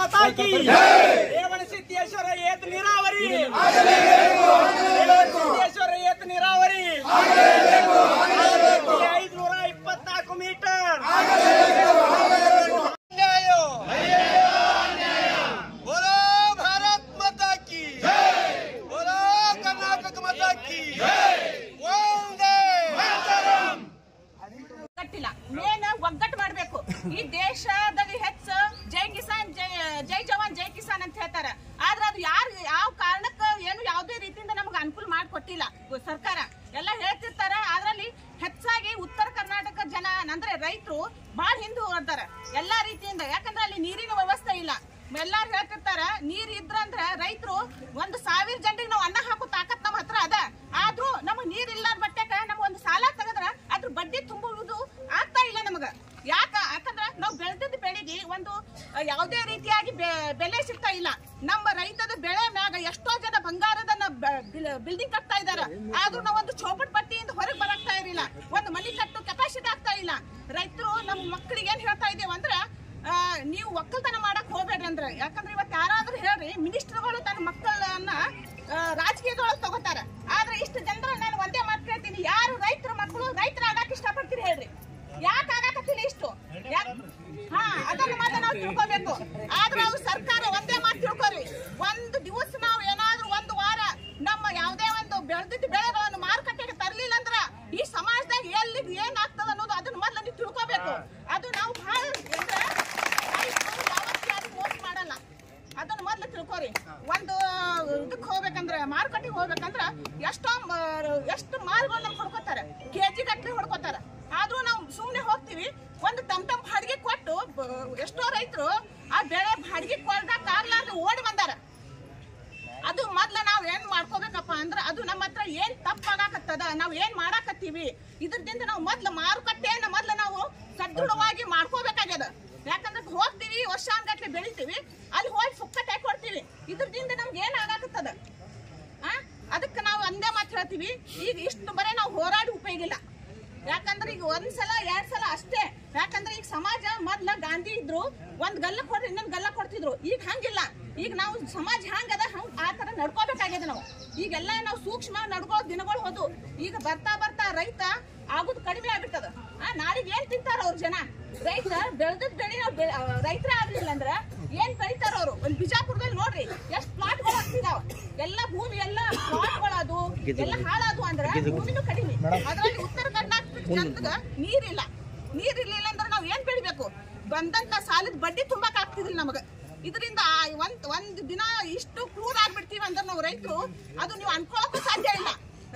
माता की रेवणसिद्धेश्वर ಏತ ನೀರಾವರಿ रेवणसिद्धेश्वर ಏತ ನೀರಾವರಿ 524 ಮೀಟರ್ बोलो भारत माता की बोलो कर्नाटक माता की वंदे मातरम ಕಟ್ಟಿಲ್ಲ ಮೇನ್ ಒಗ್ಗಟ್ಟು ಮಾಡಬೇಕು ಈ ದೇಶದಲ್ಲಿ ಹೆಚ್ಚು ಜೈ ಕಿಸಾನ್ ಜೈ ಜವಾನ್ ಜೈ ಕಿಸಾನ್ ಅಂತ ಹೇಳ್ತಾರೆ ಆದ್ರೆ ಅದು ಯಾರು ಯಾವ ಕಾರಣಕ್ಕೆ ಏನು ಯಾವುದೇ ರೀತಿಯಿಂದ ನಮಗೆ ಅನುಕೂಲ ಮಾಡಿಕೊಟ್ಟಿಲ್ಲ ಸರ್ಕಾರ ಎಲ್ಲ ಹೇಳ್ತಿರ್ತಾರೆ ಅದ್ರಲ್ಲಿ ಹೆಚ್ಚಾಗಿ ಉತ್ತರ ಕರ್ನಾಟಕ ಜನ ಅಂದ್ರೆ ರೈತರು ಬಹಳ ಹಿಂದೆ ಹೋಗ್ತಾರೆ ಎಲ್ಲಾ ರೀತಿಯಿಂದ ಯಾಕಂದ್ರೆ ಅಲ್ಲಿ ನೀರಿನ ವ್ಯವಸ್ಥೆ ಇಲ್ಲ ಎಲ್ಲಾರು ಹೇಳ್ತಿರ್ತಾರ ನೀರ್ ಇದ್ರಂದ್ರ ರೈತರು 1,000 ಜನರಿಗೆ ನಾವು ಅನ್ನ ಹಾಕೋ ತಾಕತ್ ನಮ್ಮ ಹತ್ರ ಅದ ಆದ್ರೂ ನಮಗ್ ನೀರ್ ಇಲ್ಲಾರ ಬಟ್ಟೆಕ ನಮ್ಗ ಒಂದು ಸಾಲ ತೆಗದ್ರ ಅದ್ರ ಬಡ್ಡಿ ತುಂಬುವುದು ಆಗ್ತಾ ಇಲ್ಲ ನಮಗ ಯಾಕಂದ್ರ ನಾವು ಬೆಳೆದಿದ್ದ ಬೆಳೆಗೆ ಒಂದು ಯಾವುದೇ ರೀತಿಯಾಗಿ ಬೆಲೆ ಸಿಗ್ತಾ ಇಲ್ಲ ನಮ್ಮ ರೈತದ ಬೆಳೆ ಮ್ಯಾಗ ಎಷ್ಟೋ ಜನ ಬಂಗಾರದನ್ನ ಬಿಲ್ಡಿಂಗ್ ಕಟ್ತಾ ಇದಾರ ಆದ್ರೂ ನಾವು ಒಂದು ಚೌಪಟ್ ಪಟ್ಟಿಯಿಂದ ಹೊರಗೆ ಬರಾಕ್ತಾ ಇರಲಿಲ್ಲ ಒಂದು ಮನಿ ಕಟ್ಟು ಕೆಪಾಸಿಟಿ ಆಗ್ತಾ ಇಲ್ಲ ರೈತರು ನಮ್ಮ ಮಕ್ಕಳಿಗೆ ಏನ್ ಹೇಳ್ತಾ ಇದೇವ ಅಂದ್ರ ನೀವು ಒಕ್ಕಲ್ತನ ಮಾಡಕ್ ಹೋಗ್ಬೇಡ್ರಿ ಅಂದ್ರ ಯಾಕಂದ್ರೆ ಇವತ್ತು ಯಾರಾದ್ರೂ ಹೇಳ್ರಿ ಮಿನಿಸ್ಟರ್ಗಳು ತನ್ನ ಮಕ್ಕಳನ್ನ ರಾಜಕೀಯದೊಳಗೆ ತಗೋತಾರ ಆದ್ರೆ ಇಷ್ಟು ಜನರ ನಾನು ಒಂದೇ ಮಾತು ಕೇಳ್ತೀನಿ ಯಾರು ರೈತರ ಮಕ್ಕಳು ರೈತರ ಆಗಕ್ ಇಷ್ಟಪಡ್ತೀರಿ ಹೇಳ್ರಿ ಯಾಕೆ ಆಗಾಕತ್ತಿಲ್ಲ ಇಷ್ಟು ಅದನ್ನ ಮಾತ್ರ ನಾವು ತಿಳ್ಕೊಬೇಕು ಆದ್ರೆ ಅವ್ರು ಸರ್ಕಾರ ಒಂದೇ ಮಾತು ತಿಳ್ಕೊರಿ ಒಂದು ದಿವಸ ನಾವು ಏನಾದ್ರೂ ಒಂದು ವಾರ ನಮ್ಮ ಯಾವುದೇ ಒಂದು ಬೆಳೆದಿದ್ದ ಬೆಳೆಗಳನ್ನು ಮಾರುಕಟ್ಟೆಗೆ ತರಲಿಲ್ಲ ಅಂದ್ರ ಈ ಸಮಾಜದಾಗ ಎಲ್ಲಿ ಏನ್ ಆಗ್ತದ ಅನ್ನೋದು ಅದನ್ನ ಮೊದ್ಲು ನೀವು ತಿಳ್ಕೊಬೇಕು ಅದು ನಾವು ಬಹಳ ಮೋಸ ಮಾಡಲ್ಲ ಅದನ್ನ ಮೊದ್ಲು ತಿಳ್ಕೊರಿ ಒಂದು ಇದಕ್ ಹೋಗ್ಬೇಕಂದ್ರ ಮಾರುಕಟ್ಟೆಗೆ ಹೋಗ್ಬೇಕಂದ್ರ ಎಷ್ಟು ಮಾಲ್ಗಳನ್ನ ಹೊಡ್ಕೋತಾರ ಕೆಜಿ ಗಟ್ಟಲೆ ಹೊಡ್ಕೋತಾರ ಆದ್ರೂ ನಾವು ಸುಮ್ನೆ ಹೋಗ್ತಿವಿ ಒಂದು ತಮ್ ಬಾಡಿಗೆ ಕೊಟ್ಟು ಎಷ್ಟೋ ರೈತರು ಆ ಬೆಳೆ ಬಾಡಿಗೆ ಕೊಡಕ್ ಆಗ್ಲಾರ್ದು ಓಡಿ ಬಂದಾರ ಅದು ಮೊದ್ಲ ನಾವ್ ಏನ್ ಮಾಡ್ಕೋಬೇಕಪ್ಪ ಅಂದ್ರ ಅದು ನಮ್ಮ ಹತ್ರ ಏನ್ ತಪ್ಪಾಗಕತ್ತದ ನಾವ್ ಏನ್ ಮಾಡಾಕತ್ತೀವಿ ಇದ್ರದಿಂದ ನಾವು ಮೊದ್ಲ ಮಾರುಕಟ್ಟೆಯನ್ನ ಮೊದ್ಲ ನಾವು ಸದೃಢವಾಗಿ ಮಾಡ್ಕೋಬೇಕಾಗ್ಯದ ಯಾಕಂದ್ರೆ ಹೋಗ್ತೀವಿ ವರ್ಷಾನ್ಗಟ್ಲೆ ಬೆಳಿತೀವಿ ಅಲ್ಲಿ ಹೋಗಿ ಫುಕ್ಕಟ್ಟೆ ಕೊಡ್ತೀವಿ ಇದ್ರದಿಂದ ನಮ್ಗೆ ಏನ್ ಆಗಾಕತ್ತದ ಅದಕ್ಕೆ ನಾವು ಒಂದೇ ಮಾತು ಹೇಳ್ತೀವಿ ಈಗ ಇಷ್ಟು ಬರೇ ನಾವು ಹೋರಾಡಿ ಉಪಯೋಗ ಇಲ್ಲ ಯಾಕಂದ್ರೆ ಈಗ ಒಂದ್ಸಲ 2 ಸಲ ಅಷ್ಟೇ ಯಾಕಂದ್ರೆ ಈಗ ಸಮಾಜ ಮೊದ್ಲ ಗಾಂಧಿ ಇದ್ರು ಒಂದ್ ಗಲ್ಲ ಕೊಡ್ರಿ ಇನ್ನೊಂದ್ ಗಲ್ಲ ಕೊಡ್ತಿದ್ರು ಈಗ ಹಂಗಿಲ್ಲ ಈಗ ನಾವು ಸಮಾಜ ಹಂಗದ ಹಂಗ ಆ ತರ ನಡ್ಕೋಬೇಕಾಗ್ಯದ ನಾವು ಈಗೆಲ್ಲ ನಾವು ಸೂಕ್ಷ್ಮ ನಡ್ಕೋ ದಿನಗಳು ಹೋದು ಈಗ ಬರ್ತಾ ಬರ್ತಾ ರೈತ ಆಗುದು ಕಡಿಮೆ ಆಗ್ಬಿಟ್ಟದ ನಾಳೆಗೆ ಏನ್ ತಿಂತಾರ ಅವ್ರ ಜನ ರೈತ ಬೆಳೆದದ್ ಬೆಳಿ ನಾವು ರೈತರ ಆಗ್ಲಿಲ್ಲ ಅಂದ್ರ ಏನ್ ಬೆಳಿತಾರ ಅವ್ರು ಒಂದ್ ಬಿಜಾಪುರದಲ್ಲಿ ನೋಡ್ರಿ ಎಷ್ಟ್ ಪ್ಲಾಟ್ಗಳು ಆಗ್ತಿದಾವ ಎಲ್ಲ ಭೂಮಿ ಎಲ್ಲ ಪ್ಲಾಟ್ಗಳದು ಎಲ್ಲ ಹಾಳಾದು ಅಂದ್ರ ಭೂಮಿನೂ ಕಡಿಮೆ ಅದ್ರಲ್ಲಿ ಉತ್ತರ ಕರ್ನಾಟಕ ಜನತಗ ನೀರಿಲ್ಲ ಅಂದ್ರೆ ನಾವ್ ಏನ್ ಬೆಳಿಬೇಕು ಬಂದಂತ ಸಾಲದ ಬಡ್ಡಿ ತುಂಬಾಕ್ ಆಗ್ತಿದಿಲ್ಲ ನಮಗ ಇದರಿಂದ ಒಂದ್ ದಿನ ಇಷ್ಟು ಕ್ರೂರ ಆಗ್ಬಿಡ್ತೀವಿ ಅಂದ್ರೆ ನಾವು ರೈತರು ಅದು ನೀವು ಅನ್ಕೊಳಕ್ಕೂ ಸಾಧ್ಯ ಇಲ್ಲ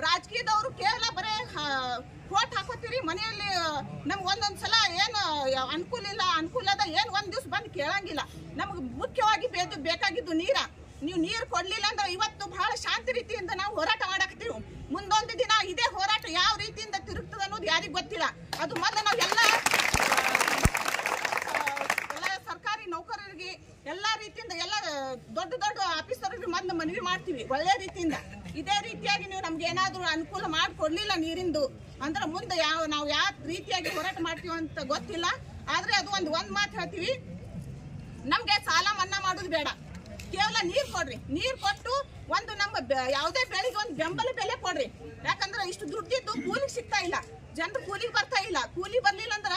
ರಾಜಕೀಯದವರು ಕೇವಲ ಬರೇ ವೋಟ್ ಹಾಕೋತೀರಿ ಮನೆಯಲ್ಲಿ ನಮ್ಗೆ ಒಂದೊಂದ್ಸಲ ಏನು ಅನುಕೂಲ ಅದ ಏನ್ ಒಂದ್ ದಿವ್ಸ ಬಂದು ಕೇಳಂಗಿಲ್ಲ ನಮ್ಗೆ ಮುಖ್ಯವಾಗಿ ಬೇಕಾಗಿದ್ದು ನೀವು ನೀರ್ ಕೊಡ್ಲಿಲ್ಲ ಅಂದ್ರೆ ಇವತ್ತು ಬಹಳ ಶಾಂತಿ ರೀತಿಯಿಂದ ನಾವು ಹೋರಾಟ ಮಾಡಾಕತ್ತೀವಿ ಮುಂದೊಂದು ದಿನ ಇದೇ ಹೋರಾಟ ಯಾವ ರೀತಿಯಿಂದ ತಿರುಗ್ತದ ಅನ್ನೋದು ಯಾರಿಗ್ ಗೊತ್ತಿಲ್ಲ ಅದು ಮೊದಲು ನಾವು ಎಲ್ಲ ಸರ್ಕಾರಿ ನೌಕರರಿಗೆ ಎಲ್ಲಾ ರೀತಿಯಿಂದ ಎಲ್ಲ ದೊಡ್ಡ ಆಫೀಸರ್ಗೆ ಮೊದಲು ಮನವಿ ಮಾಡ್ತೀವಿ ಒಳ್ಳೆ ರೀತಿಯಿಂದ ಇದೇ ರೀತಿಯಾಗಿ ನೀವು ನಮ್ಗೆ ಏನಾದ್ರು ಅನುಕೂಲ ಮಾಡ್ಕೊಡ್ಲಿಲ್ಲ ನೀರಿಂದು ಅಂದ್ರೆ ಮುಂದೆ ನಾವು ಯಾವ ರೀತಿಯಾಗಿ ಹೋರಾಟ ಮಾಡ್ತೀವಿ ಅಂತ ಗೊತ್ತಿಲ್ಲ ಆದ್ರೆ ಅದು ಒಂದ್ ಮಾತು ಹೇಳ್ತೀವಿ ನಮ್ಗೆ ಸಾಲ ಮನ್ನಾ ಮಾಡೋದು ಬೇಡ ಕೇವಲ ನೀರ್ ಕೊಡ್ರಿ ನೀರ್ ಕೊಟ್ಟು ಒಂದು ನಮ್ಮ ಯಾವುದೇ ಬೆಳೆಗೆ ಒಂದು ಬೆಂಬಲ ಬೆಲೆ ಕೊಡ್ರಿ ಯಾಕಂದ್ರೆ ಇಷ್ಟು ದುಡ್ಡಿದ್ದು ಕೂಲಿಗೆ ಸಿಗ್ತಾ ಇಲ್ಲ ಜನರು ಕೂಲಿಗೆ ಬರ್ತಾ ಇಲ್ಲ ಕೂಲಿ ಬರ್ಲಿಲ್ಲ ಅಂದ್ರ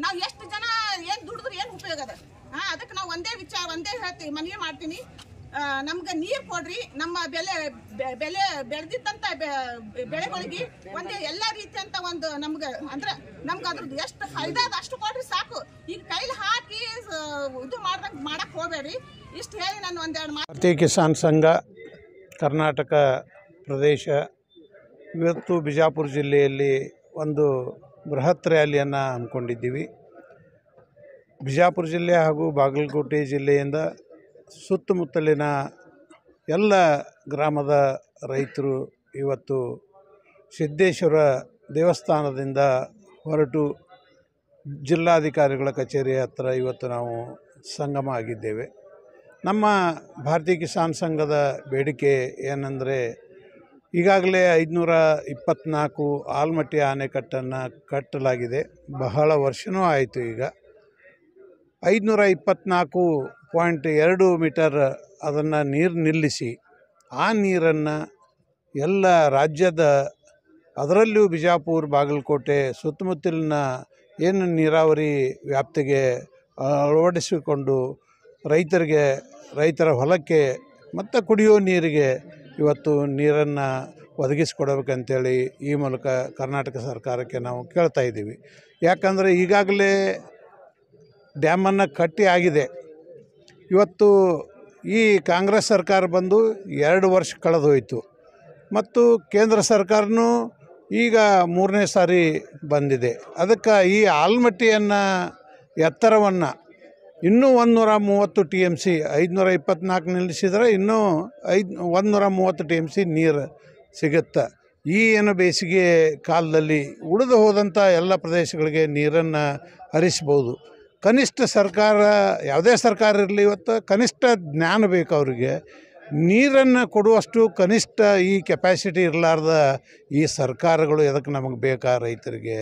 ನಾವ್ ಎಷ್ಟು ಜನ ಏನ್ ದುಡಿದ್ರು ಏನ್ ಉಪಯೋಗ ಅದ ಅದಕ್ಕೆ ನಾವು ಒಂದೇ ಹೇಳ್ತೀವಿ ಮನವಿ ಮಾಡ್ತೀನಿ ನಮ್ಗೆ ನೀರ್ ಕೊಡ್ರಿ ನಮ್ಮ ಬೆಲೆ ಬೆಳೆದಿದ್ದಂತ ಬೆಳೆಗಳಿಗೆ ಒಂದೇ ಎಲ್ಲಾ ರೀತಿಯಂತ ಒಂದು ನಮ್ಗೆ ಅದ್ರದ್ದು ಎಷ್ಟು ಫೈದಾ ಅದ ಅಷ್ಟು ಕೊಡ್ರಿ ಸಾಕು ಈಗ ಕೈಲಿ ಹಾಕಿ ಇದು ಮಾಡಕ್ ಹೋಗ್ಬೇಡ್ರಿ ಇಷ್ಟು ಹೇಳಿ ನಾನು ಒಂದೆರಡು ಭಾರತೀಯ ಕಿಸಾನ್ ಸಂಘ ಕರ್ನಾಟಕ ಪ್ರದೇಶ ಇವತ್ತು ಬಿಜಾಪುರ ಜಿಲ್ಲೆಯಲ್ಲಿ ಒಂದು ಬೃಹತ್ ರ್ಯಾಲಿಯನ್ನು ಹಮ್ಮಿಕೊಂಡಿದ್ದೀವಿ. ಬಿಜಾಪುರ ಜಿಲ್ಲೆ ಹಾಗೂ ಬಾಗಲಕೋಟೆ ಜಿಲ್ಲೆಯಿಂದ ಸುತ್ತಮುತ್ತಲಿನ ಎಲ್ಲ ಗ್ರಾಮದ ರೈತರು ಇವತ್ತು ಸಿದ್ದೇಶ್ವರ ದೇವಸ್ಥಾನದಿಂದ ಹೊರಟು ಜಿಲ್ಲಾಧಿಕಾರಿಗಳ ಕಚೇರಿ ಹತ್ತಿರ ಇವತ್ತು ನಾವು ಸಂಗಮ ಆಗಿದ್ದೇವೆ. ನಮ್ಮ ಭಾರತೀಯ ಕಿಸಾನ್ ಸಂಘದ ಬೇಡಿಕೆ ಏನಂದರೆ, ಈಗಾಗಲೇ 524 ಆಲ್ಮಟ್ಟಿ ಆಣೆಕಟ್ಟನ್ನು ಕಟ್ಟಲಾಗಿದೆ. ಬಹಳ ವರ್ಷವೂ ಆಯಿತು. ಈಗ 524.2 ಮೀಟರ್ ಅದನ್ನು ನೀರು ನಿಲ್ಲಿಸಿ ಆ ನೀರನ್ನು ಎಲ್ಲ ರಾಜ್ಯದ ಅದರಲ್ಲೂ ಬಿಜಾಪುರ ಬಾಗಲಕೋಟೆ ಸುತ್ತಮುತ್ತಲಿನ ಏನು ನೀರಾವರಿ ವ್ಯಾಪ್ತಿಗೆ ಅಳವಡಿಸಿಕೊಂಡು ರೈತರ ಹೊಲಕ್ಕೆ ಮತ್ತು ಕುಡಿಯೋ ನೀರಿಗೆ ಇವತ್ತು ನೀರನ್ನು ಒದಗಿಸಿಕೊಡಬೇಕಂತೇಳಿ ಈ ಮೂಲಕ ಕರ್ನಾಟಕ ಸರ್ಕಾರಕ್ಕೆ ನಾವು ಕೇಳ್ತಾ ಇದ್ದೀವಿ. ಯಾಕಂದರೆ ಈಗಾಗಲೇ ಡ್ಯಾಮನ್ನು ಕಟ್ಟಿ ಆಗಿದೆ. ಇವತ್ತು ಈ ಕಾಂಗ್ರೆಸ್ ಸರ್ಕಾರ ಬಂದು 2 ವರ್ಷ ಕಳೆದೋಯಿತು ಮತ್ತು ಕೇಂದ್ರ ಸರ್ಕಾರನೂ ಈಗ 3ನೇ ಸಾರಿ ಬಂದಿದೆ. ಅದಕ್ಕೆ ಈ ಆಲ್ಮಟ್ಟಿಯನ್ನು ಎತ್ತರವನ್ನು ಇನ್ನೂ 130 TMC 524 ನಿಲ್ಲಿಸಿದರೆ ಇನ್ನೂ 130 TMC ನೀರು ಸಿಗುತ್ತೆ. ಈ ಏನು ಬೇಸಿಗೆ ಕಾಲದಲ್ಲಿ ಉಳಿದು ಹೋದಂಥ ಎಲ್ಲ ಪ್ರದೇಶಗಳಿಗೆ ನೀರನ್ನು ಹರಿಸ್ಬೋದು. ಕನಿಷ್ಠ ಸರ್ಕಾರ ಯಾವುದೇ ಸರ್ಕಾರ ಇರಲಿ ಇವತ್ತು ಕನಿಷ್ಠ ಜ್ಞಾನ ಬೇಕು ಅವರಿಗೆ. ನೀರನ್ನು ಕೊಡುವಷ್ಟು ಕನಿಷ್ಠ ಈ ಕೆಪಾಸಿಟಿ ಇರಲಾರ್ದ ಈ ಸರ್ಕಾರಗಳು ಎದಕ್ಕೆ ನಮಗೆ ಬೇಕಾ ರೈತರಿಗೆ?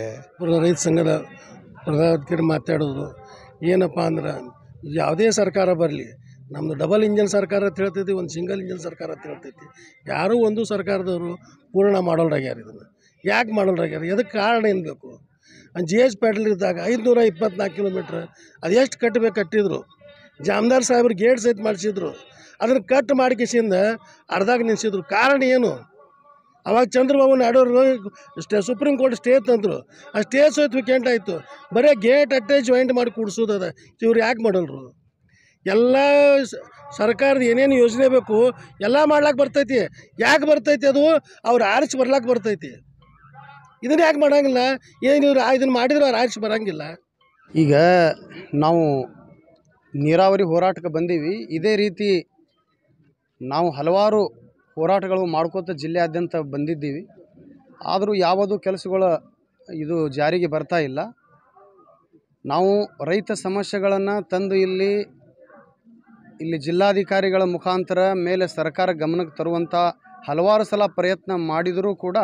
ರೈತ ಸಂಘದ ಪ್ರಧಾನ ಮಾತಾಡೋದು ಏನಪ್ಪ ಅಂದ್ರೆ ಯಾವುದೇ ಸರ್ಕಾರ ಬರಲಿ, ನಮ್ಮದು ಡಬಲ್ ಇಂಜನ್ ಸರ್ಕಾರ ಅಂತ ಹೇಳ್ತೈತಿ, ಒಂದು ಸಿಂಗಲ್ ಇಂಜನ್ ಸರ್ಕಾರ ಅಂತ ಹೇಳ್ತೈತಿ. ಯಾರೂ ಒಂದು ಸರ್ಕಾರದವರು ಪೂರ್ಣ ಮಾಡೋಲ್ರಾಗ್ಯಾರ. ಇದನ್ನು ಯಾಕೆ ಮಾಡೋಲ್ರಾಗ್ಯಾರ? ಅದಕ್ಕೆ ಕಾರಣ ಏನು ಬೇಕು? GH ಪ್ಯಾಟಲ್ ಇದ್ದಾಗ 524 ಕಿಲೋಮೀಟ್ರ್ ಅದು ಎಷ್ಟು ಕಟ್ಟಿದ್ರು. ಜಾಮದಾರ್ ಸಾಹೇಬ್ರು ಗೇಟ್ ಸಹಿತ ಮಾಡಿಸಿದ್ರು. ಅದನ್ನು ಕಟ್ ಮಾಡಿಕೆಸಿಂದ ಅರ್ಧಾಗ ನಿಲ್ಲಿಸಿದ್ರು. ಕಾರಣ ಏನು? ಅವಾಗ Chandrababu Naidu supreme court stay ತಂದರು. ಆ ಸ್ಟೇ ಸಹಿತ ವಿಕೆಂಟ್ ಆಯಿತು. ಬರೀ ಗೇಟ್ ಅಟ್ಟೆ ಜಾಯಿಂಟ್ ಮಾಡಿ ಕೂಡಿಸೋದದ. ಇವ್ರು ಯಾಕೆ ಮಾಡಲ್ರು? ಎಲ್ಲ ಸರ್ಕಾರದ ಏನೇನು ಯೋಜನೆ ಬೇಕು ಎಲ್ಲ ಮಾಡ್ಲಾಕ್ಕೆ ಬರ್ತೈತಿ. ಯಾಕೆ ಬರ್ತೈತಿ? ಅದು ಅವ್ರು ಆರಿಸಿ ಬರ್ಲಾಕ್ಕೆ ಬರ್ತೈತಿ. ಇದನ್ನು ಯಾಕೆ ಮಾಡೋಂಗಿಲ್ಲ? ಏನು ಇವ್ರು ಇದನ್ನು ಮಾಡಿದ್ರೆ ಅವ್ರು ಆರಿಸಿ ಬರೋಂಗಿಲ್ಲ. ಈಗ ನಾವು ನೀರಾವರಿ ಹೋರಾಟಕ್ಕೆ ಬಂದೀವಿ. ಇದೇ ರೀತಿ ನಾವು ಹಲವಾರು ಹೋರಾಟಗಳು ಮಾಡ್ಕೋತ ಜಿಲ್ಲೆಯಾದ್ಯಂತ ಬಂದಿದ್ದೀವಿ. ಆದರೂ ಯಾವುದೂ ಕೆಲಸಗಳು ಇದು ಜಾರಿಗೆ ಬರ್ತಾ ಇಲ್ಲ. ನಾವು ರೈತ ಸಮಸ್ಯೆಗಳನ್ನು ತಂದು ಇಲ್ಲಿ ಜಿಲ್ಲಾಧಿಕಾರಿಗಳ ಮುಖಾಂತರ ಮೇಲೆ ಸರ್ಕಾರ ಗಮನಕ್ಕೆ ತರುವಂಥ ಹಲವಾರು ಸಲ ಪ್ರಯತ್ನ ಮಾಡಿದರೂ ಕೂಡ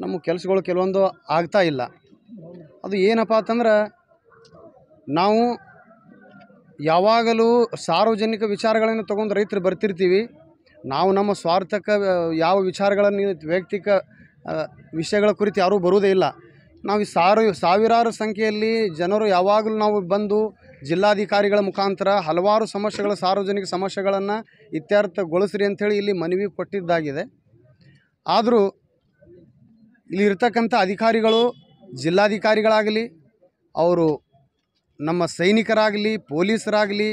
ನಮ್ಮ ಕೆಲಸಗಳು ಕೆಲವೊಂದು ಆಗ್ತಾ ಇಲ್ಲ. ಅದು ಏನಪ್ಪ ಅಂತಂದ್ರೆ ನಾವು ಯಾವಾಗಲೂ ಸಾರ್ವಜನಿಕ ವಿಚಾರಗಳನ್ನು ತೊಗೊಂಡು ರೈತರು ಬರ್ತಿರ್ತೀವಿ. ನಾವು ನಮ್ಮ ಸ್ವಾರ್ಥಕ್ಕೆ ಯಾವ ವಿಚಾರಗಳನ್ನು ವೈಯಕ್ತಿಕ ವಿಷಯಗಳ ಕುರಿತು ಯಾರೂ ಬರುವುದೇ ಇಲ್ಲ. ನಾವು ಸಾವಿರಾರು ಸಂಖ್ಯೆಯಲ್ಲಿ ಜನರು ಯಾವಾಗಲೂ ನಾವು ಬಂದು ಜಿಲ್ಲಾಧಿಕಾರಿಗಳ ಮುಖಾಂತರ ಹಲವಾರು ಸಮಸ್ಯೆಗಳ ಸಾರ್ವಜನಿಕ ಸಮಸ್ಯೆಗಳನ್ನು ಇತ್ಯರ್ಥಗೊಳಿಸ್ರಿ ಅಂಥೇಳಿ ಇಲ್ಲಿ ಮನವಿ ಕೊಟ್ಟಿದ್ದಾಗಿದೆ. ಆದರೂ ಇಲ್ಲಿರ್ತಕ್ಕಂಥ ಅಧಿಕಾರಿಗಳು, ಜಿಲ್ಲಾಧಿಕಾರಿಗಳಾಗಲಿ, ಅವರು ನಮ್ಮ ಸೈನಿಕರಾಗಲಿ, ಪೊಲೀಸರಾಗಲಿ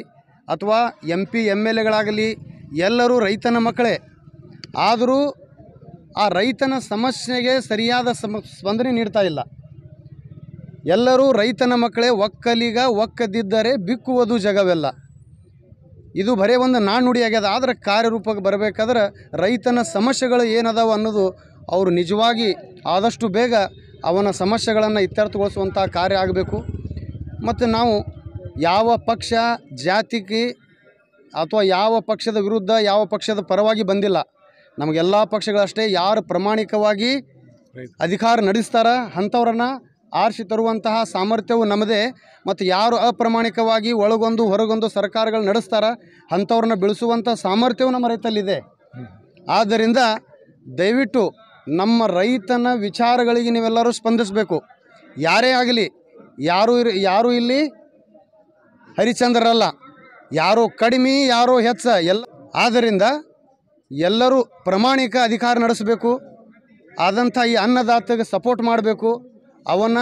ಅಥವಾ MP MLAಗಳಾಗಲಿ ಎಲ್ಲರೂ ರೈತನ ಮಕ್ಕಳೇ. ಆದರೂ ಆ ರೈತನ ಸಮಸ್ಯೆಗೆ ಸರಿಯಾದ ಸ್ಪಂದನೆ ನೀಡ್ತಾ ಇಲ್ಲ. ಎಲ್ಲರೂ ರೈತನ ಮಕ್ಕಳೇ. ಒಕ್ಕಲಿಗ ಒಕ್ಕದಿದ್ದರೆ ಬಿಕ್ಕುವುದು ಜಗವೆಲ್ಲ. ಇದು ಬರೀ ಒಂದು ನಾಣ್ಣುಡಿ ಆಗ್ಯದ. ಆದರೆ ಕಾರ್ಯರೂಪಕ್ಕೆ ಬರಬೇಕಾದ್ರೆ ರೈತನ ಸಮಸ್ಯೆಗಳು ಏನದಾವ ಅನ್ನೋದು ಅವರು ನಿಜವಾಗಿ ಆದಷ್ಟು ಬೇಗ ಅವನ ಸಮಸ್ಯೆಗಳನ್ನು ಇತ್ಯರ್ಥಗೊಳಿಸುವಂಥ ಕಾರ್ಯ ಆಗಬೇಕು. ಮತ್ತು ನಾವು ಯಾವ ಪಕ್ಷ ಜಾತಿಗೆ ಅಥವಾ ಯಾವ ಪಕ್ಷದ ವಿರುದ್ಧ ಯಾವ ಪಕ್ಷದ ಪರವಾಗಿ ಬಂದಿಲ್ಲ. ನಮಗೆಲ್ಲ ಪಕ್ಷಗಳಷ್ಟೇ. ಯಾರು ಪ್ರಾಮಾಣಿಕವಾಗಿ ಅಧಿಕಾರ ನಡೆಸ್ತಾರ ಅಂಥವ್ರನ್ನು ಆರಿಸಿ ತರುವಂತಹ ಸಾಮರ್ಥ್ಯವು ನಮ್ಮದೇ. ಮತ್ತು ಯಾರು ಅಪ್ರಾಮಾಣಿಕವಾಗಿ ಒಳಗೊಂದು ಹೊರಗೊಂದು ಸರ್ಕಾರಗಳು ನಡೆಸ್ತಾರ ಅಂಥವ್ರನ್ನ ಬೆಳೆಸುವಂಥ ಸಾಮರ್ಥ್ಯವು ನಮ್ಮ ರೈತಲ್ಲಿದೆ. ಆದ್ದರಿಂದ ದಯವಿಟ್ಟು ನಮ್ಮ ರೈತನ ವಿಚಾರಗಳಿಗೆ ನೀವೆಲ್ಲರೂ ಸ್ಪಂದಿಸಬೇಕು. ಯಾರೇ ಆಗಲಿ, ಯಾರು ಇಲ್ಲಿ ಹರಿಶ್ಚಂದ್ರರಲ್ಲ. ಯಾರೋ ಕಡಿಮೆ, ಯಾರೋ ಹೆಚ್ಚ ಎಲ್ಲ. ಆದ್ದರಿಂದ ಎಲ್ಲರೂ ಪ್ರಾಮಾಣಿಕ ಅಧಿಕಾರ ನಡೆಸಬೇಕು. ಆದಂಥ ಈ ಅನ್ನದಾತಗೆ ಸಪೋರ್ಟ್ ಮಾಡಬೇಕು. ಅವನ್ನ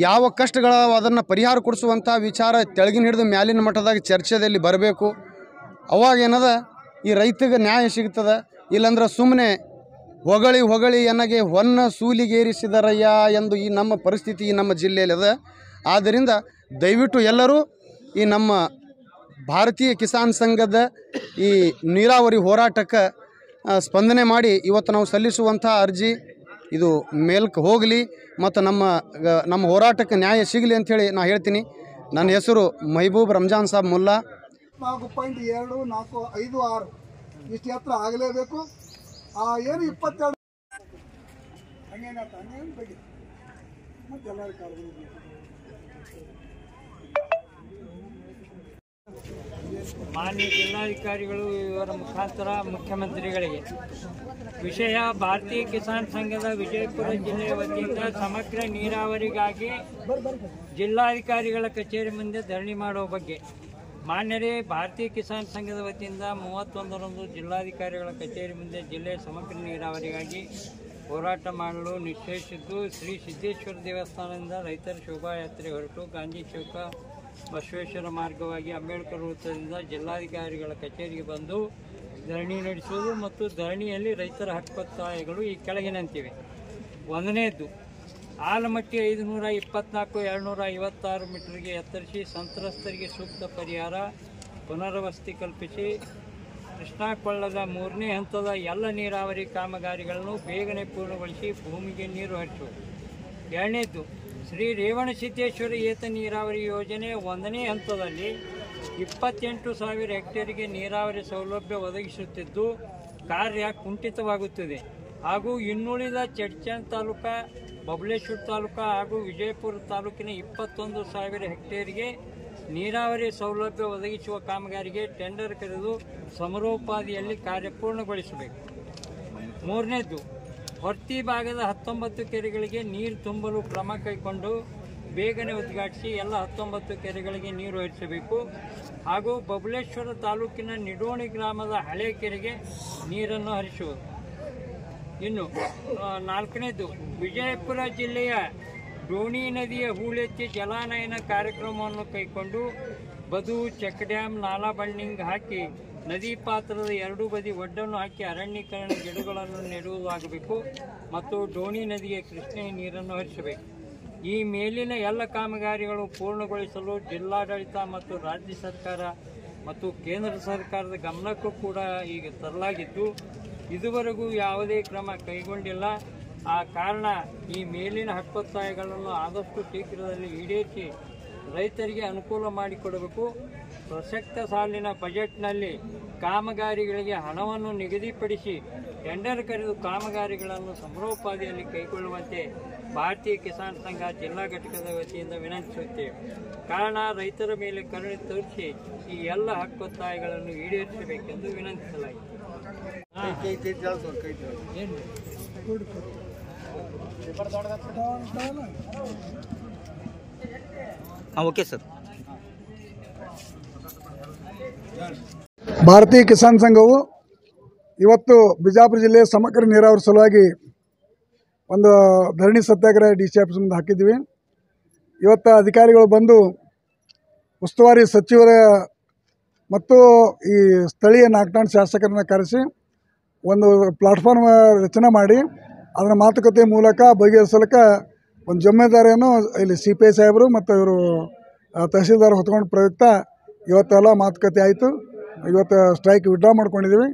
ಯಾವ ಕಷ್ಟಗಳ ಅದನ್ನು ಪರಿಹಾರ ಕೊಡಿಸುವಂಥ ವಿಚಾರ ತೆಳಗಿನ ಹಿಡಿದು ಮ್ಯಾಲಿನ ಮಟ್ಟದಾಗ ಚರ್ಚೆಯಲ್ಲಿ ಬರಬೇಕು. ಅವಾಗೇನದ ಈ ರೈತಗೆ ನ್ಯಾಯ ಸಿಗ್ತದೆ. ಇಲ್ಲಾಂದ್ರೆ ಸುಮ್ಮನೆ ಹೊಗಳಿ ಎನಗೆ ಹೊನ್ನ ಸೂಲಿಗೇರಿಸಿದರಯ್ಯ ಎಂದು ಈ ನಮ್ಮ ಪರಿಸ್ಥಿತಿ ಈ ನಮ್ಮ ಜಿಲ್ಲೆಯಲ್ಲಿದ. ಆದ್ದರಿಂದ ದಯವಿಟ್ಟು ಎಲ್ಲರೂ ಈ ನಮ್ಮ ಭಾರತೀಯ ಕಿಸಾನ್ ಸಂಘದ ಈ ನೀರಾವರಿ ಹೋರಾಟಕ್ಕೆ ಸ್ಪಂದನೆ ಮಾಡಿ ಇವತ್ತು ನಾವು ಸಲ್ಲಿಸುವಂಥ ಅರ್ಜಿ ಇದು ಮೇಲ್ಕ್ಕೆ ಹೋಗಲಿ ಮತ್ತು ನಮ್ಮ ಹೋರಾಟಕ್ಕೆ ನ್ಯಾಯ ಸಿಗಲಿ ಅಂಥೇಳಿ ನಾನು ಹೇಳ್ತೀನಿ. ನನ್ನ ಹೆಸರು ಮೆಹಬೂಬ್ ರಂಜಾನ್ ಸಾಬ್ ಮುಲ್ಲಾ. 4.2456 ಇಷ್ಟು ಎತ್ತರ ಆಗಲೇಬೇಕು. ಏನು 22 ಹಂಗೇನು ಬಗ್ಗೆ ಮತ್ತೆ ಎಲ್ಲರೂ ಮಾನ್ಯ ಜಿಲ್ಲಾಧಿಕಾರಿಗಳು ಇವರ ಮುಖಾಂತರ ಮುಖ್ಯಮಂತ್ರಿಗಳಿಗೆ ವಿಷಯ ಭಾರತೀಯ ಕಿಸಾನ್ ಸಂಘದ ವಿಜಯಪುರ ಜಿಲ್ಲೆಯ ವತಿಯಿಂದ ಸಮಗ್ರ ನೀರಾವರಿಗಾಗಿ ಜಿಲ್ಲಾಧಿಕಾರಿಗಳ ಕಚೇರಿ ಮುಂದೆ ಧರಣಿ ಮಾಡುವ ಬಗ್ಗೆ ಮಾನ್ಯರೇ, ಭಾರತೀಯ ಕಿಸಾನ್ ಸಂಘದ ವತಿಯಿಂದ 31ರಂದು ಜಿಲ್ಲಾಧಿಕಾರಿಗಳ ಕಚೇರಿ ಮುಂದೆ ಜಿಲ್ಲೆಯ ಸಮಗ್ರ ನೀರಾವರಿಗಾಗಿ ಹೋರಾಟ ಮಾಡಲು ನಿಶ್ಚಯಿಸಿದ್ದು, ಶ್ರೀ ಸಿದ್ದೇಶ್ವರ ದೇವಸ್ಥಾನದಿಂದ ರೈತರ ಶೋಭಾಯಾತ್ರೆ ಹೊರಟು ಗಾಂಧಿ ಚೌಕ ಬಸವೇಶ್ವರ ಮಾರ್ಗವಾಗಿ ಅಂಬೇಡ್ಕರ್ ವೃತ್ತದಿಂದ ಜಿಲ್ಲಾಧಿಕಾರಿಗಳ ಕಚೇರಿಗೆ ಬಂದು ಧರಣಿ ನಡೆಸುವುದು ಮತ್ತು ಧರಣಿಯಲ್ಲಿ ರೈತರ ಹಕ್ಕೊತ್ತಾಯಗಳು ಈ ಕೆಳಗಿನಂತಿವೆ. 1ನೇದ್ದು, ಆಲಮಟ್ಟಿ 524 256 ಮೀಟರ್ಗೆ ಎತ್ತರಿಸಿ ಸಂತ್ರಸ್ತರಿಗೆ ಸೂಕ್ತ ಪರಿಹಾರ ಪುನರ್ವಸತಿ ಕಲ್ಪಿಸಿ ಕೃಷ್ಣಾ ಕೊಳ್ಳದ 3ನೇ ಹಂತದ ಎಲ್ಲ ನೀರಾವರಿ ಕಾಮಗಾರಿಗಳನ್ನು ಬೇಗನೆ ಪೂರ್ಣಗೊಳಿಸಿ ಭೂಮಿಗೆ ನೀರು ಹರಿಸುವುದು. 2ನೇದ್ದು, ಶ್ರೀ ರೇವಣಸಿದ್ದೇಶ್ವರ ಏತ ನೀರಾವರಿ ಯೋಜನೆ 1ನೇ ಹಂತದಲ್ಲಿ 28,000 ಹೆಕ್ಟೇರಿಗೆ ನೀರಾವರಿ ಸೌಲಭ್ಯ ಒದಗಿಸುತ್ತಿದ್ದು ಕಾರ್ಯ ಕುಂಠಿತವಾಗುತ್ತಿದೆ ಹಾಗೂ ಇನ್ನುಳಿದ ಚಡ್ಚನ್ ತಾಲೂಕಾ, ಬಬಲೇಶ್ವರ ತಾಲೂಕಾ ಹಾಗೂ ವಿಜಯಪುರ ತಾಲೂಕಿನ 21,000 ಹೆಕ್ಟೇರಿಗೆ ನೀರಾವರಿ ಸೌಲಭ್ಯ ಒದಗಿಸುವ ಕಾಮಗಾರಿಗೆ ಟೆಂಡರ್ ಕರೆದು ಸಮರೋಪಾದಿಯಲ್ಲಿ ಕಾರ್ಯಪೂರ್ಣಗೊಳಿಸಬೇಕು. 3ನೇದ್ದು, ಹೊರ್ತಿ ಭಾಗದ 19 ಕೆರೆಗಳಿಗೆ ನೀರು ತುಂಬಲು ಕ್ರಮ ಕೈಗೊಂಡು ಬೇಗನೆ ಉದ್ಘಾಟಿಸಿ ಎಲ್ಲ 19 ಕೆರೆಗಳಿಗೆ ನೀರು ಹರಿಸಬೇಕು ಹಾಗೂ ಬಬಲೇಶ್ವರ ತಾಲೂಕಿನ ನಿಡೋಣಿ ಗ್ರಾಮದ ಹಳೆ ಕೆರೆಗೆ ನೀರನ್ನು ಹರಿಸುವುದು. ಇನ್ನು 4ನೇದು, ವಿಜಯಪುರ ಜಿಲ್ಲೆಯ ಡೋಣಿ ನದಿಯ ಹೂಳೆತ್ತಿ ಜಲಾನಯನ ಕಾರ್ಯಕ್ರಮವನ್ನು ಕೈಗೊಂಡು ಬದು, ಚೆಕ್ ಡ್ಯಾಮ್, ನಾಲಾ ಬಂಡಿಂಗ್ ಹಾಕಿ ನದಿ ಪಾತ್ರದ 2 ಬದಿ ಒಡ್ಡನ್ನು ಹಾಕಿ ಅರಣ್ಯೀಕರಣ ಗಿಡಗಳನ್ನು ನೆಡುವುದಾಗಬೇಕು ಮತ್ತು ಡೋಣಿ ನದಿಗೆ ಕೃಷ್ಣೆ ನೀರನ್ನು ಹರಿಸಬೇಕು. ಈ ಮೇಲಿನ ಎಲ್ಲ ಕಾಮಗಾರಿಗಳು ಪೂರ್ಣಗೊಳಿಸಲು ಜಿಲ್ಲಾಡಳಿತ ಮತ್ತು ರಾಜ್ಯ ಸರ್ಕಾರ ಮತ್ತು ಕೇಂದ್ರ ಸರ್ಕಾರದ ಗಮನಕ್ಕೂ ಕೂಡ ಈಗ ತರಲಾಗಿದ್ದು ಇದುವರೆಗೂ ಯಾವುದೇ ಕ್ರಮ ಕೈಗೊಂಡಿಲ್ಲ. ಆ ಕಾರಣ ಈ ಮೇಲಿನ ಹಕ್ಕೊತ್ತಾಯಗಳನ್ನು ಆದಷ್ಟು ಶೀಘ್ರದಲ್ಲಿ ಈಡೇರಿಸಿ ರೈತರಿಗೆ ಅನುಕೂಲ ಮಾಡಿಕೊಡಬೇಕು. ಪ್ರಸಕ್ತ ಸಾಲಿನ ಬಜೆಟ್ನಲ್ಲಿ ಕಾಮಗಾರಿಗಳಿಗೆ ಹಣವನ್ನು ನಿಗದಿಪಡಿಸಿ ಟೆಂಡರ್ ಕರೆದು ಕಾಮಗಾರಿಗಳನ್ನು ಸಮರೋಪಾದಿಯಲ್ಲಿ ಕೈಗೊಳ್ಳುವಂತೆ ಭಾರತೀಯ ಕಿಸಾನ್ ಸಂಘ ಜಿಲ್ಲಾ ಘಟಕದ ವತಿಯಿಂದ ವಿನಂತಿಸುತ್ತೇವೆ. ಕಾರಣ ರೈತರ ಮೇಲೆ ಕರುಣೆ ತೋರಿಸಿ ಈ ಎಲ್ಲ ಹಕ್ಕೊತ್ತಾಯಗಳನ್ನು ಈಡೇರಿಸಬೇಕೆಂದು ವಿನಂತಿಸಲಾಗಿದೆ. Okay sir. ಭಾರತೀಯ ಕಿಸಾನ್ ಸಂಘವು ಇವತ್ತು ಬಿಜಾಪುರ ಜಿಲ್ಲೆಯ ಸಮಗ್ರ ನೀರಾವರಿ ಸಲುವಾಗಿ ಒಂದು ಧರಣಿ ಸತ್ಯಾಗ್ರಹ ಡಿ ಸಿ ಆಫೀಸ್ ಮುಂದೆ ಹಾಕಿದ್ವಿ. ಇವತ್ತು ಅಧಿಕಾರಿಗಳು ಬಂದು ಉಸ್ತುವಾರಿ ಸಚಿವರ ಮತ್ತು ಈ ಸ್ಥಳೀಯ ನಾಲ್ಕನಾಡು ಶಾಸಕರನ್ನ ಕರೆಸಿ ಒಂದು ಪ್ಲಾಟ್ಫಾರ್ಮ್ ರಚನೆ ಮಾಡಿ ಅದರ ಮಾತುಕತೆ ಮೂಲಕ ಬಗೆಹರಿಸಲಿಕ್ಕೆ ಒಂದು ಜವಾಬ್ದಾರಿಯನ್ನು ಇಲ್ಲಿ CPI ಸಾಹೇಬರು ಮತ್ತು ಇವರು ತಹಸೀಲ್ದಾರ್ ಹೊತ್ಕೊಂಡು ಪ್ರಯುಕ್ತ ಇವತ್ತೆಲ್ಲ ಮಾತುಕತೆ ಆಯಿತು. ಇವತ್ತು ಸ್ಟ್ರೈಕ್ ವಿಡ್ರಾ ಮಾಡ್ಕೊಂಡಿದ್ದೀವಿ.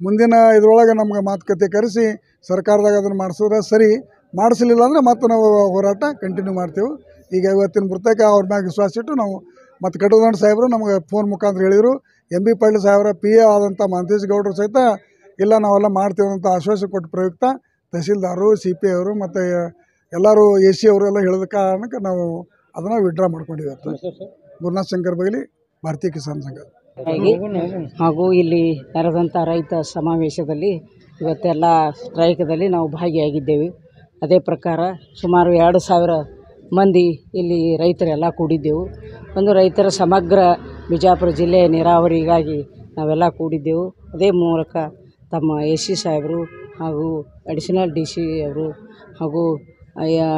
ಮುಂದಿನ ಇದರೊಳಗೆ ನಮ್ಗೆ ಮಾತುಕತೆ ಕರೆಸಿ ಸರ್ಕಾರದಾಗ ಅದನ್ನು ಮಾಡಿಸಿದ್ರೆ ಸರಿ, ಮಾಡಿಸಲಿಲ್ಲ ಅಂದರೆ ಮತ್ತೆ ನಾವು ಹೋರಾಟ ಕಂಟಿನ್ಯೂ ಮಾಡ್ತೀವಿ. ಈಗ ಇವತ್ತಿನ ಬರ್ತಕ್ಕೆ ಅವ್ರ ಮ್ಯಾಗ ವಿಶ್ವಾಸ ಇಟ್ಟು ನಾವು ಮತ್ತು ಕಟುದಂಡ ಸಾಹೇಬರು ನಮಗೆ ಫೋನ್ ಮುಖಾಂತರ ಹೇಳಿದರು. MB ಪಾಟೀಲ್ ಸಾಹೇಬರ PA ಆದಂಥ ಮಾಂತೇಶ್ ಗೌಡರು ಸಹಿತ ಇಲ್ಲ ನಾವೆಲ್ಲ ಮಾಡ್ತೀವಿ ಅಂತ ಆಶ್ವಾಸ ಕೊಟ್ಟ ಪ್ರಯುಕ್ತ ತಹಸೀಲ್ದಾರರು, CPI ಅವರು ಮತ್ತು ಎಲ್ಲರೂ AC ಅವರು ಎಲ್ಲ ಹೇಳಿದ ಕಾರಣಕ್ಕೆ ನಾವು ಅದನ್ನು ವಿಡ್ರಾ ಮಾಡ್ಕೊಂಡಿವಿ. ಗುರುನಾಥ್ ಶಂಕರ್ ಬಗಲಿ, ಭಾರತೀಯ ಕಿಸಾನ್ ಸಂಘ. ಹಾಗೂ ಇಲ್ಲಿ ನಡೆದಂಥ ರೈತ ಸಮಾವೇಶದಲ್ಲಿ ಇವತ್ತೆಲ್ಲ ಸ್ಟ್ರೈಕದಲ್ಲಿ ನಾವು ಭಾಗಿಯಾಗಿದ್ದೇವೆ. ಅದೇ ಪ್ರಕಾರ ಸುಮಾರು 2,000 ಮಂದಿ ಇಲ್ಲಿ ರೈತರೆಲ್ಲ ಕೂಡಿದ್ದೆವು. ಒಂದು ರೈತರ ಸಮಗ್ರ ಬಿಜಾಪುರ ಜಿಲ್ಲೆಯ ನೀರಾವರಿಗಾಗಿ ನಾವೆಲ್ಲ ಕೂಡಿದ್ದೆವು. ಅದೇ ಮೂಲಕ ತಮ್ಮ AC ಸಾಹೇಬರು ಹಾಗೂ ಅಡಿಷನಲ್ DC ಅವರು ಹಾಗೂ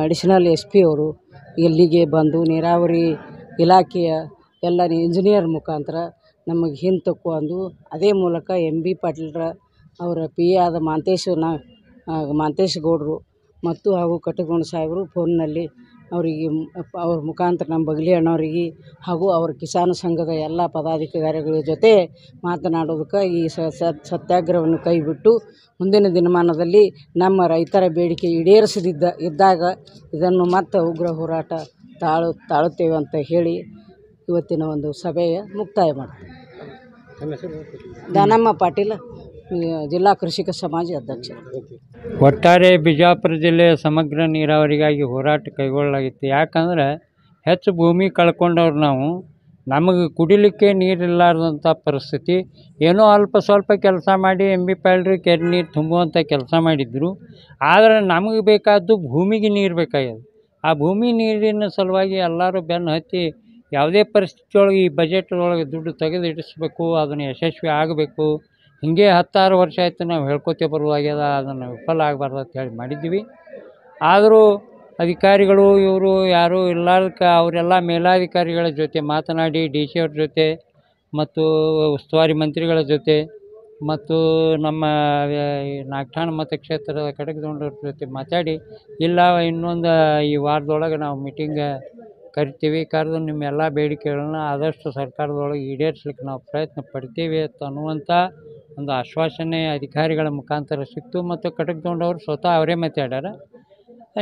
ಅಡಿಷನಲ್ SP ಅವರು ಇಲ್ಲಿಗೆ ಬಂದು ನೀರಾವರಿ ಇಲಾಖೆಯ ಎಲ್ಲ ಇಂಜಿನಿಯರ್ ಮುಖಾಂತರ ನಮಗೆ ಹಿಂತಕ್ಕೊಂಡು ಅದೇ ಮೂಲಕ MB ಪಾಟೀಲ್ರ ಅವರ PA ಆದ ಮಾಂತೇಶ್ ಗೌಡರು ಮತ್ತು ಹಾಗೂ ಕಟಗೌಡ ಸಾಹೇಬರು ಫೋನ್ನಲ್ಲಿ ಅವರಿಗೆ ಅವ್ರ ಮುಖಾಂತರ ನಮ್ಮ ಬಗಲಿ ಅಣ್ಣವರಿಗೆ ಹಾಗೂ ಅವರ ಕಿಸಾನ್ ಸಂಘದ ಎಲ್ಲ ಪದಾಧಿಕಾರಿಗಳ ಜೊತೆ ಮಾತನಾಡೋದಕ್ಕೆ ಈ ಸತ್ಯಾಗ್ರಹವನ್ನು ಕೈಬಿಟ್ಟು ಮುಂದಿನ ದಿನಮಾನದಲ್ಲಿ ನಮ್ಮ ರೈತರ ಬೇಡಿಕೆ ಇದ್ದಾಗ ಇದನ್ನು ಮತ್ತೆ ಉಗ್ರ ಹೋರಾಟ ತಾಳುತ್ತೇವೆ ಅಂತ ಹೇಳಿ ಇವತ್ತಿನ ಒಂದು ಸಭೆಯ ಮುಕ್ತಾಯ ಮಾಡ್ತೀವಿ. ದಾನಮ್ಮ ಪಾಟೀಲ್, ಜಿಲ್ಲಾ ಕೃಷಿಕ ಸಮಾಜ ಅಧ್ಯಕ್ಷರು. ಒಟ್ಟಾರೆ ಬಿಜಾಪುರ ಜಿಲ್ಲೆಯ ಸಮಗ್ರ ನೀರಾವರಿಗಾಗಿ ಹೋರಾಟ ಕೈಗೊಳ್ಳಲಾಗಿತ್ತು. ಯಾಕಂದರೆ ಹೆಚ್ಚು ಭೂಮಿ ಕಳ್ಕೊಂಡವ್ರು ನಾವು ನಮಗೆ ಕುಡಿಲಿಕ್ಕೆ ನೀರಿಲ್ಲಾರ್ದಂಥ ಪರಿಸ್ಥಿತಿ. ಏನೋ ಅಲ್ಪ ಸ್ವಲ್ಪ ಕೆಲಸ ಮಾಡಿ MB ಕೆರೆ ನೀರು ತುಂಬುವಂಥ ಕೆಲಸ ಮಾಡಿದ್ರು. ಆದರೆ ನಮಗೆ ಬೇಕಾದ್ದು ಭೂಮಿಗೆ ನೀರು ಬೇಕಾಗ್ಯದ. ಆ ಭೂಮಿ ನೀರಿನ ಸಲುವಾಗಿ ಎಲ್ಲರೂ ಬೆನ್ನು ಹತ್ತಿ ಯಾವುದೇ ಪರಿಸ್ಥಿತಿ ಒಳಗೆ ಈ ಬಜೆಟ್ ಒಳಗೆ ದುಡ್ಡು ತೆಗೆದು ಇಡಿಸ್ಬೇಕು, ಅದನ್ನು ಯಶಸ್ವಿ ಆಗಬೇಕು. ಹೀಗೆ 10-6 ವರ್ಷ ಆಯಿತು ನಾವು ಹೇಳ್ಕೊತೇ ಬರುವಾಗ್ಯದ, ಅದನ್ನು ವಿಫಲ ಆಗಬಾರ್ದು ಅಂತ ಹೇಳಿ ಮಾಡಿದ್ದೀವಿ. ಆದರೂ ಅಧಿಕಾರಿಗಳು ಇವರು ಯಾರೂ ಇಲ್ಲಾರ್ದಕ್ಕೆ ಅವರೆಲ್ಲ ಮೇಲಾಧಿಕಾರಿಗಳ ಜೊತೆ ಮಾತನಾಡಿ DC ಅವ್ರ ಜೊತೆ ಮತ್ತು ಉಸ್ತುವಾರಿ ಮಂತ್ರಿಗಳ ಜೊತೆ ಮತ್ತು ನಮ್ಮ ನಾಗಠಾಣ ಮತಕ್ಷೇತ್ರದ ಕಡಗದೊಂಡವ್ರ ಜೊತೆ ಮಾತಾಡಿ, ಇಲ್ಲ ಇನ್ನೊಂದು ಈ ವಾರದೊಳಗೆ ನಾವು ಮೀಟಿಂಗ್ ಕರಿತೀವಿ, ಕರೆದು ನಿಮ್ಮ ಎಲ್ಲ ಬೇಡಿಕೆಗಳನ್ನ ಆದಷ್ಟು ಸರ್ಕಾರದೊಳಗೆ ಈಡೇರಿಸ್ಲಿಕ್ಕೆ ನಾವು ಪ್ರಯತ್ನ ಪಡ್ತೀವಿ ಅನ್ನುವಂಥ ಒಂದು ಆಶ್ವಾಸನೆ ಅಧಿಕಾರಿಗಳ ಮುಖಾಂತರ ಸಿಕ್ತು. ಮತ್ತು ಕಡಗದೊಂಡವರು ಸ್ವತಃ ಅವರೇ ಮಾತಾಡ್ಯಾರ.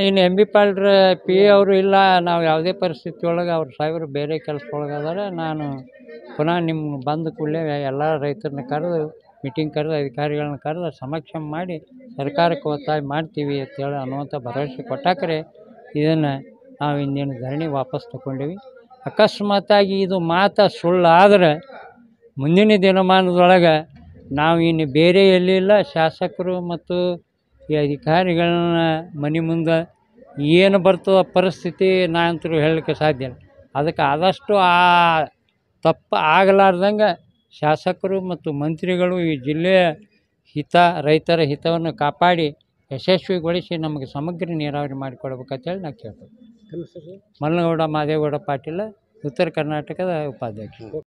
ಇನ್ನು MB PA ಅವರು ಇಲ್ಲ, ನಾವು ಯಾವುದೇ ಪರಿಸ್ಥಿತಿ ಒಳಗೆ ಅವ್ರ ಸಾಹೇಬರು ಬೇರೆ ಕೆಲಸದೊಳಗೆ ಅದಾರ, ನಾನು ಪುನಃ ನಿಮ್ಮ ಬಂದ ಕೂಡಲೇ ಎಲ್ಲ ರೈತರನ್ನ ಕರೆದು ಮೀಟಿಂಗ್ ಕರೆದು ಅಧಿಕಾರಿಗಳನ್ನ ಕರೆದು ಸಮಕ್ಷ ಮಾಡಿ ಸರ್ಕಾರಕ್ಕೆ ಒತ್ತಾಯ ಮಾಡ್ತೀವಿ ಅಂತೇಳಿ ಅನ್ನುವಂಥ ಭರವಸೆ ಕೊಟ್ಟಾಕರೆ ಇದನ್ನು ನಾವು ಇಂದಿನ ಧರಣಿ ವಾಪಸ್ ತಗೊಂಡೀವಿ. ಅಕಸ್ಮಾತಾಗಿ ಇದು ಮಾತು ಸುಳ್ಳಾದರೆ ಮುಂದಿನ ದಿನಮಾನದೊಳಗೆ ನಾವು ಇನ್ನು ಬೇರೆ ಎಲ್ಲಿಲ್ಲ, ಶಾಸಕರು ಮತ್ತು ಈ ಅಧಿಕಾರಿಗಳನ್ನ ಮನೆ ಮುಂದೆ ಏನು ಬರ್ತದ ಪರಿಸ್ಥಿತಿ ನಾನಂತರೂ ಹೇಳಲಿಕ್ಕೆ ಸಾಧ್ಯ ಇಲ್ಲ. ಅದಕ್ಕೆ ಆದಷ್ಟು ಆ ತಪ್ಪು ಆಗಲಾರ್ದಂಗೆ ಶಾಸಕರು ಮತ್ತು ಮಂತ್ರಿಗಳು ಈ ಜಿಲ್ಲೆಯ ಹಿತ, ರೈತರ ಹಿತವನ್ನು ಕಾಪಾಡಿ ಯಶಸ್ವಿಗೊಳಿಸಿ ನಮಗೆ ಸಮಗ್ರ ನೀರಾವರಿ ಮಾಡಿಕೊಡ್ಬೇಕಂತೇಳಿ ನಾನು ಕೇಳ್ತೇನೆ. ಮಲ್ಲನಗೌಡ ಮಾದೇಗೌಡ ಪಾಟೀಲ, ಉತ್ತರ ಕರ್ನಾಟಕದ ಉಪಾಧ್ಯಕ್ಷ.